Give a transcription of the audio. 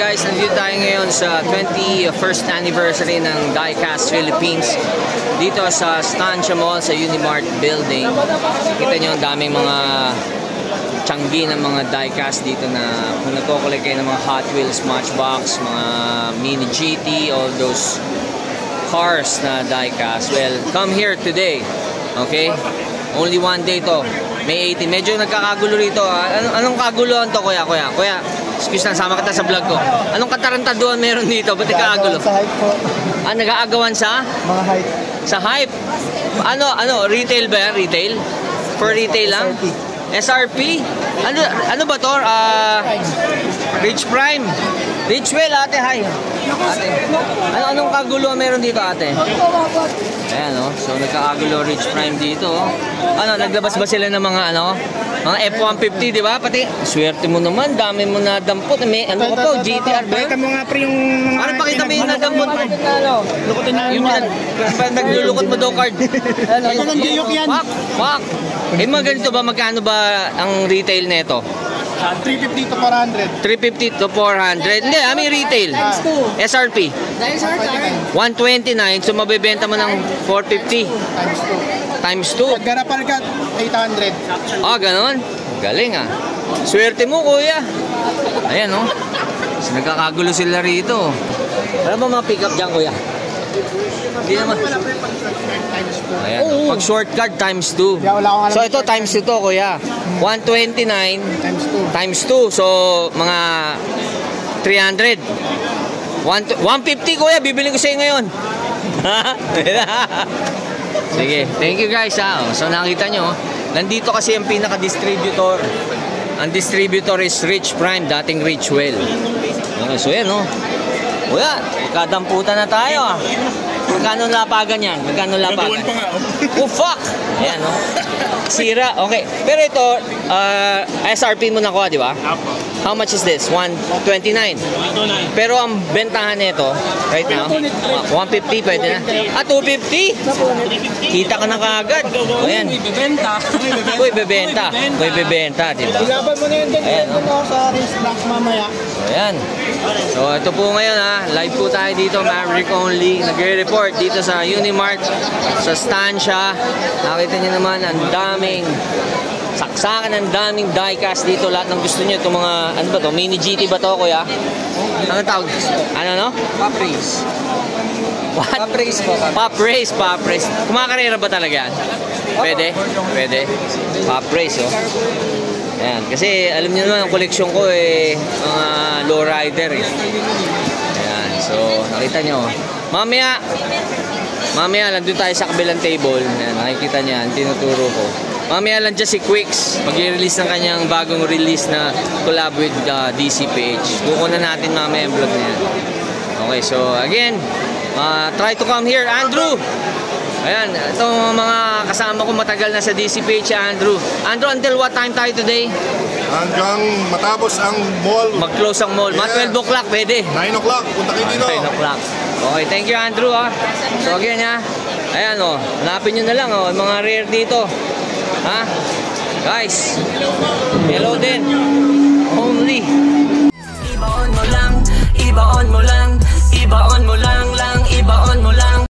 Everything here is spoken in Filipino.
guys, nandito tayo ngayon sa 21st anniversary ng Diecast Philippines dito sa Estancia Mall sa Unimart building. Kita nyo ang daming mga tiyanggi ng mga diecast dito na kung nagko-collect kayo ng mga Hot Wheels, Matchbox, mga Mini GT, all those cars na diecast. Well, come here today. Okay? Only one day to. May 18. Medyo nagkakagulo rito. Anong kaguluhan to, kuya? Kuya, excuse na, sama kita sa vlog ko. Anong katarantaduhan meron dito? Ba't nagkakagulo? Sa hype po. Nag-aagawan sa? Mga hype. Sa hype? Ano? Retail ba yan? Retail? For retail lang? SRP? Ano ba to? Rich Prime. Richwell, ate, hi. Ate. Anong kaguluhan meron dito, ate? Ayan, no? So, nagkakagulo Rich Prime dito. Naglabas ba sila ng mga, mga F-150, di ba? Pati, swerte mo naman, dami mo na dampot. May, ka po, GTR ba? Pakita mo nga pre yung mga... Pakita mo yung nadampot mo. Lukutin na yung yan. Naglulukot mo daw card. Nagkakandiyok yan. Fuck. Mga ganito ba, magkano ba ang retail nito? 350 to 400. 350 to 400. Hindi, may retail. SRP. 129. So, mabibenta mo ng 450. Times 2. Pag garapan ka, 800. Ganon. Galing, Swerte mo, kuya. Ayan, no? So, nagkakagulo sila rito. Wala ba mga pick up dyan, kuya? Hindi naman. Ayan. Pag short card, times 2. So, ito, times 2 to, kuya. 129 times 2. So, mga 300. 150, kuya. Bibili ko sa'yo ngayon. Sige. Thank you, guys, So, nakita nyo, nandito kasi ang pinaka-distributor. Ang distributor is Rich Prime, dating Richwell. Okay, so, yan, kuya, kadamputan na tayo, Magkano lapagan yan? Magkano lapagan? Oh, fuck! Ayan, Sira. Okay. Pero ito, SRP mo nakuha, di ba? How much is this? 129. Pero ang bentahan nito, right now, 150 pwede na. 250? Kita ka na kagad. Ayan. Uy, bebenta. Uy, bebenta, di ba? Ilaban mo na yun din. Ayan, sa race black mamaya. Ayan. So, ito po ngayon, live po tayo dito, Maverick Only. Nagre-report dito sa Unimart, sa Estancia. Nakita niyo naman, ang daming saksakan, ang daming diecast dito. Lahat ng gusto niyo. Itong mga, ano ba to? Mini GT ba to, kuya? Anong tawag? Pop race. What? Pop race po. Pop race. Kumakarera ba talaga yan? Pwede? Pop race, Ayan. Kasi alam niyo naman, ang koleksyon ko mga lowrider Ayan. So, nakita nyo. Mamaya nandun tayo sa kabilang table. Ayan, nakikita niya, tinuturo ko. Mamaya lang dyan si Quicks. Mag-release ng kanyang bagong release na collab with DCPH. Kukunan natin mamaya yung vlog na yan. Okay, so again, try to come here, Andrew. Ayan, itong mga kasama ko matagal na sa DCPH, Andrew. Andrew, until what time tayo today? Hanggang matapos ang mall. Mag-close ang mall. Yes. 12 o'clock, pwede. 9 o'clock, punta kayo dito. 9 o'clock. Okay, thank you, Andrew, So again, ayan, hanapin nyo na lang, mga rare dito. Guys, hello din. Only. Ibaon mo lang, ibaon mo lang, ibaon mo lang, ibaon mo lang.